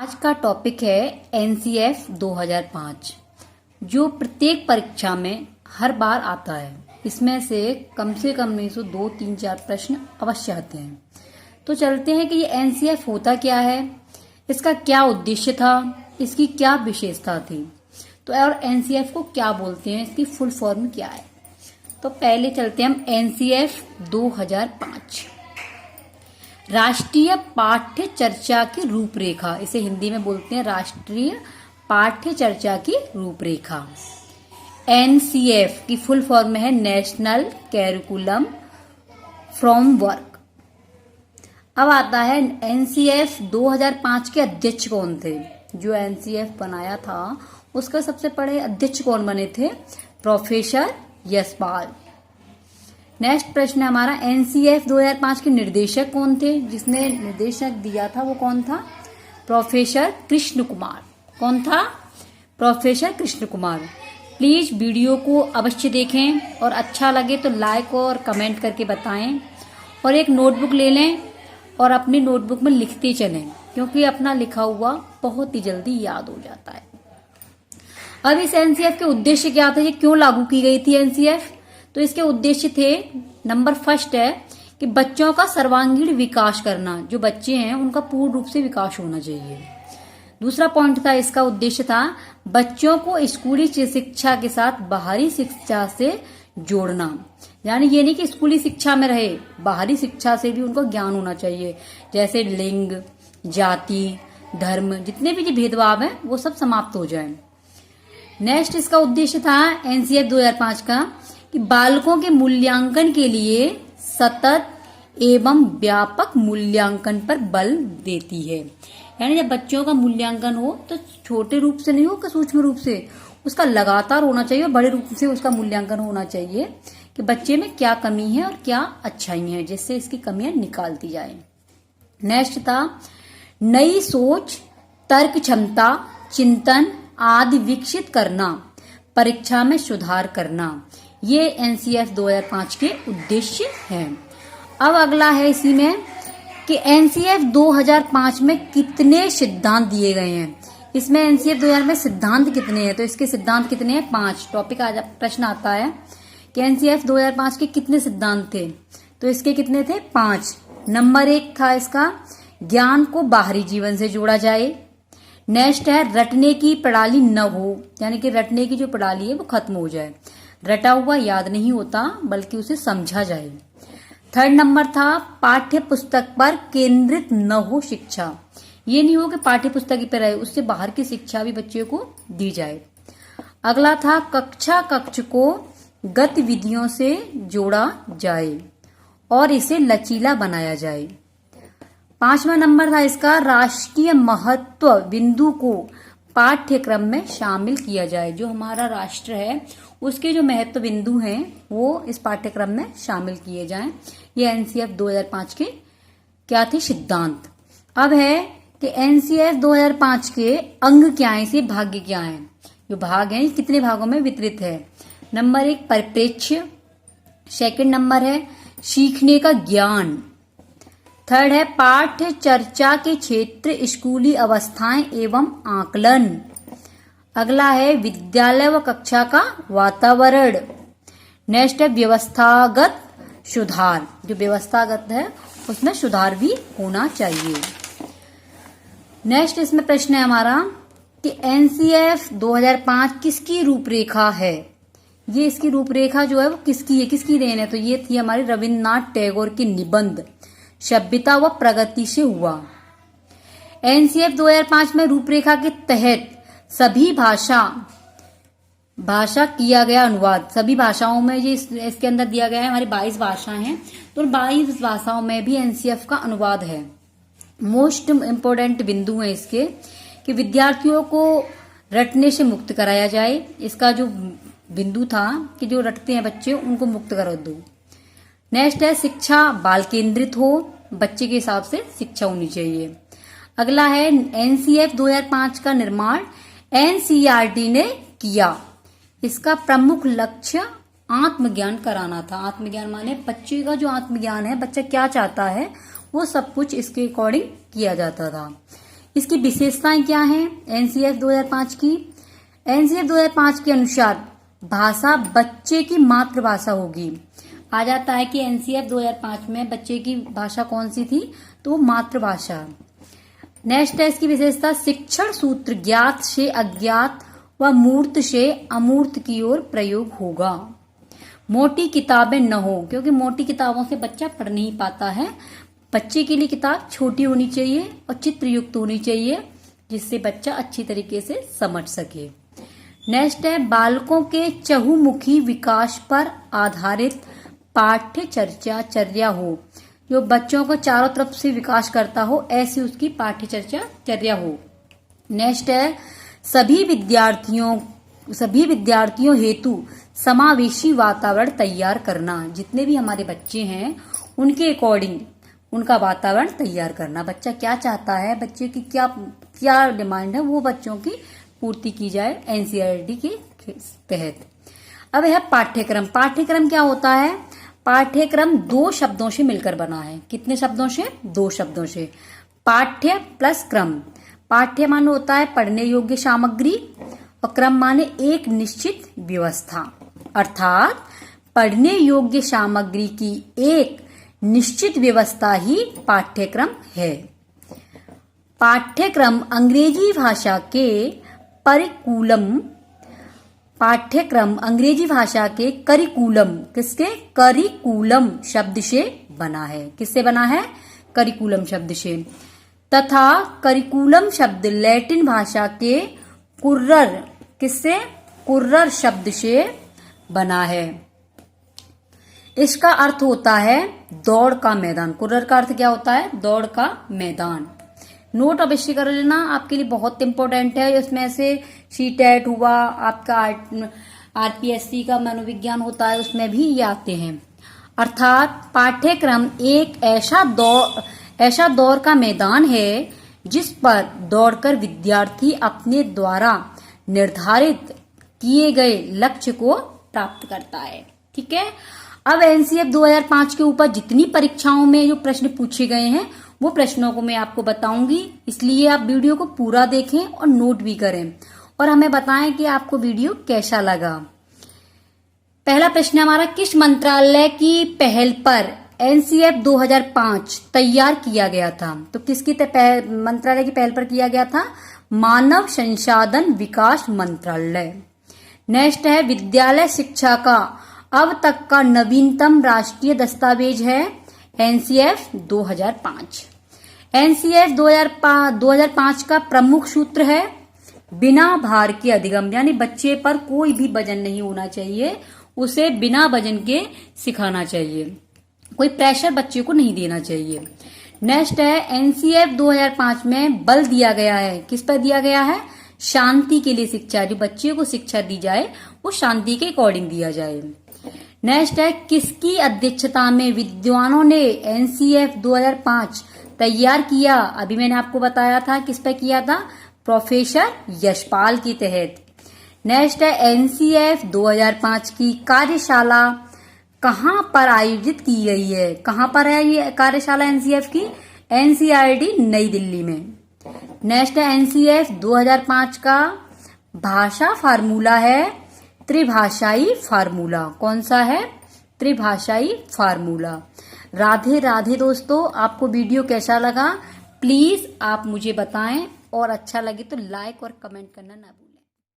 आज का टॉपिक है एनसीएफ 2005 जो प्रत्येक परीक्षा में हर बार आता है। इसमें से कम नहीं तो 2, 3, 4 प्रश्न अवश्य आते हैं। तो चलते हैं कि ये एनसीएफ होता क्या है, इसका क्या उद्देश्य था, इसकी क्या विशेषता थी, तो और एनसीएफ को क्या बोलते हैं, इसकी फुल फॉर्म क्या है। तो पहले चलते हैं हम एनसीएफ 2005 राष्ट्रीय पाठ्य चर्चा की रूपरेखा, इसे हिंदी में बोलते हैं राष्ट्रीय पाठ्य चर्चा की रूपरेखा। एनसीएफ की फुल फॉर्म है नेशनल कैरिकुलम फ्रेमवर्क। अब आता है एनसीएफ 2005 के अध्यक्ष कौन थे। जो एनसीएफ बनाया था उसका सबसे बड़े अध्यक्ष कौन बने थे, प्रोफेसर यशपाल। नेक्स्ट प्रश्न है हमारा एनसीएफ 2005 के निर्देशक कौन थे। जिसने निर्देशक दिया था वो कौन था, प्रोफेसर कृष्ण कुमार। कौन था, professor Krishna Kumar. Please video को अवश्य देखें और अच्छा लगे तो लाइक और कमेंट करके बताएं और एक नोटबुक ले लें और अपनी नोटबुक में लिखते चलें क्योंकि अपना लिखा हुआ बहुत ही जल्दी याद हो जाता है। अब इस एनसीएफ के उद्देश्य क्या थे, ये क्यों लागू की गई थी एनसीएफ। तो इसके उद्देश्य थे, नंबर फर्स्ट है कि बच्चों का सर्वांगीण विकास करना। जो बच्चे हैं उनका पूर्ण रूप से विकास होना चाहिए। दूसरा पॉइंट था, इसका उद्देश्य था बच्चों को स्कूली शिक्षा के साथ बाहरी शिक्षा से जोड़ना। यानी ये नहीं कि स्कूली शिक्षा में रहे, बाहरी शिक्षा से भी उनको ज्ञान होना चाहिए। जैसे लिंग, जाति, धर्म, जितने भी भेदभाव हैं वो सब समाप्त हो जाए। नेक्स्ट इसका उद्देश्य था एनसीएफ 2005 का कि बालकों के मूल्यांकन के लिए सतत एवं व्यापक मूल्यांकन पर बल देती है। यानी जब बच्चों का मूल्यांकन हो तो छोटे रूप से नहीं हो कि सूक्ष्म रूप से, उसका लगातार होना चाहिए और बड़े रूप से उसका मूल्यांकन होना चाहिए कि बच्चे में क्या कमी है और क्या अच्छाई है, जिससे इसकी कमियां निकालती जाए। नेक्स्ट था नई सोच, तर्क क्षमता, चिंतन आदि विकसित करना, परीक्षा में सुधार करना। ये एनसीएफ 2005 के उद्देश्य हैं। अब अगला है इसी में कि एनसीएफ 2005 में कितने सिद्धांत दिए गए हैं। इसमें एनसीएफ 2005 में सिद्धांत कितने हैं, तो इसके सिद्धांत कितने हैं, 5। टॉपिक आज प्रश्न आता है कि एनसीएफ 2005 के कितने सिद्धांत थे, तो इसके कितने थे, 5। नंबर 1 था इसका ज्ञान को बाहरी जीवन से जोड़ा जाए। नेक्स्ट है रटने की प्रणाली न हो, यानी कि रटने की जो प्रणाली है वो खत्म हो जाए। रटा हुआ याद नहीं होता बल्कि उसे समझा जाए। थर्ड नंबर था पाठ्य पुस्तक पर केंद्रित न हो शिक्षा। ये नहीं हो कि पाठ्य पुस्तक पर रहे, उससे बाहर की शिक्षा भी बच्चे को दी जाए। अगला था कक्ष को गतिविधियों से जोड़ा जाए और इसे लचीला बनाया जाए। 5वां नंबर था इसका राष्ट्रीय महत्व बिंदु को पाठ्यक्रम में शामिल किया जाए। जो हमारा राष्ट्र है उसके जो महत्व बिंदु हैं वो इस पाठ्यक्रम में शामिल किए जाएं। ये एनसीएफ 2005 के क्या थे, सिद्धांत। अब है कि एनसीएफ 2005 के अंग क्या है, इसे भाग्य क्या है। जो भाग हैं कितने भागों में वितरित है। नंबर 1 परिप्रेक्ष्य, सेकंड नंबर है सीखने का ज्ञान, थर्ड है पाठ्य चर्चा के क्षेत्र, स्कूली अवस्थाएं एवं आकलन। अगला है विद्यालय व कक्षा का वातावरण। नेक्स्ट है व्यवस्थागत सुधार, जो व्यवस्थागत है उसमें सुधार भी होना चाहिए। नेक्स्ट इसमें प्रश्न है हमारा कि एनसीएफ 2005 किसकी रूपरेखा है। ये इसकी रूपरेखा जो है वो किसकी है, किसकी देन है, तो ये थी हमारी रविन्द्रनाथ टैगोर की निबंध सभ्यता व प्रगति से हुआ। एनसीएफ 2005 में रूपरेखा के तहत सभी भाषा किया गया अनुवाद। सभी भाषाओं में ये इसके अंदर दिया गया है, हमारी 22 भाषाएं हैं तो 22 भाषाओं में भी एनसीएफ का अनुवाद है। मोस्ट इम्पोर्टेंट बिंदु है इसके कि विद्यार्थियों को रटने से मुक्त कराया जाए। इसका जो बिंदु था कि जो रटते हैं बच्चे उनको मुक्त करा दो। नेक्स्ट है शिक्षा बाल केंद्रित हो, बच्चे के हिसाब से शिक्षा होनी चाहिए। अगला है एनसीएफ 2005 का निर्माण एनसीईआरटी ने किया। इसका प्रमुख लक्ष्य आत्मज्ञान कराना था। आत्मज्ञान माने बच्चे का जो आत्मज्ञान है, बच्चा क्या चाहता है वो सब कुछ इसके अकॉर्डिंग किया जाता था। इसकी विशेषताएं क्या हैं एनसीएफ 2005 की? एनसीएफ 2005 के अनुसार भाषा बच्चे की मातृभाषा होगी। आ जाता है कि एनसीएफ 2005 में बच्चे की भाषा कौन सी थी? तो मातृभाषा। नेक्स्ट है इसकी विशेषता, शिक्षण सूत्र ज्ञात से अज्ञात व मूर्त से अमूर्त की ओर प्रयोग होगा। मोटी किताबें न हो, क्योंकि मोटी किताबों से बच्चा पढ़ नहीं पाता है। बच्चे के लिए किताब छोटी होनी चाहिए और चित्रयुक्त होनी चाहिए, जिससे बच्चा अच्छी तरीके से समझ सके। नेक्स्ट है बालकों के चहुमुखी विकास पर आधारित पाठ्य चर्चा चर्या हो, जो बच्चों को चारों तरफ से विकास करता हो, ऐसी उसकी पाठ्य चर्चा चर्या हो। नेक्स्ट है सभी विद्यार्थियों हेतु समावेशी वातावरण तैयार करना। जितने भी हमारे बच्चे हैं उनके अकॉर्डिंग उनका वातावरण तैयार करना। बच्चा क्या चाहता है, बच्चे की क्या डिमांड है, वो बच्चों की पूर्ति की जाए एनसीईआरटी के तहत। अब है पाठ्यक्रम। पाठ्यक्रम क्या होता है? पाठ्यक्रम 2 शब्दों से मिलकर बना है। कितने शब्दों से? 2 शब्दों से। पाठ्य प्लस क्रम। पाठ्य माने होता है पढ़ने योग्य सामग्री और क्रम माने एक निश्चित व्यवस्था, अर्थात पढ़ने योग्य सामग्री की एक निश्चित व्यवस्था ही पाठ्यक्रम है। पाठ्यक्रम अंग्रेजी भाषा के करिकुलम किसके? करिकुलम शब्द से बना है। किससे बना है? करिकुलम शब्द से। तथा करिकुलम शब्द लैटिन भाषा के कुर्रर किससे? कुर्रर शब्द से बना है। इसका अर्थ होता है दौड़ का मैदान। कुर्रर का अर्थ क्या होता है? दौड़ का मैदान। नोट अवश्य कर लेना, आपके लिए बहुत इंपॉर्टेंट है। इसमें से सीटेट हुआ, आपका आरपीएससी का मनोविज्ञान होता है, उसमें भी ये आते हैं। अर्थात पाठ्यक्रम एक ऐसा दौड़ का मैदान है जिस पर दौड़कर विद्यार्थी अपने द्वारा निर्धारित किए गए लक्ष्य को प्राप्त करता है। ठीक है। अब एनसीएफ 2005 के ऊपर जितनी परीक्षाओं में जो प्रश्न पूछे गए हैं वो प्रश्नों को मैं आपको बताऊंगी, इसलिए आप वीडियो को पूरा देखें और नोट भी करें और हमें बताएं कि आपको वीडियो कैसा लगा। पहला प्रश्न हमारा, किस मंत्रालय की पहल पर एनसीएफ 2005 तैयार किया गया था? तो किसकी मंत्रालय की पहल पर किया गया था? मानव संसाधन विकास मंत्रालय। नेक्स्ट है विद्यालय शिक्षा का अब तक का नवीनतम राष्ट्रीय दस्तावेज है एनसीएफ 2005। एनसीएफ 2005 का प्रमुख सूत्र है बिना भार के अधिगम, यानी बच्चे पर कोई भी वजन नहीं होना चाहिए, उसे बिना वजन के सिखाना चाहिए, कोई प्रेशर बच्चे को नहीं देना चाहिए। नेक्स्ट है एनसीएफ 2005 में बल दिया गया है, किस पर दिया गया है? शांति के लिए शिक्षा। जो बच्चे को शिक्षा दी जाए वो शांति के अकॉर्डिंग दिया जाए। नेक्स्ट है किसकी अध्यक्षता में विद्वानों ने एनसीएफ 2005 तैयार किया? अभी मैंने आपको बताया था किस पे किया था, प्रोफेसर यशपाल के तहत। नेक्स्ट है एनसीएफ 2005 की कार्यशाला कहां पर आयोजित की गई है? कहां पर है ये कार्यशाला एनसीएफ की? एनसीईआरटी नई दिल्ली में। नेक्स्ट है एनसीएफ 2005 का भाषा फार्मूला है त्रिभाषाई फार्मूला। कौन सा है? त्रिभाषाई फार्मूला। राधे राधे दोस्तों, आपको वीडियो कैसा लगा प्लीज आप मुझे बताएं और अच्छा लगे तो लाइक और कमेंट करना ना भूलें।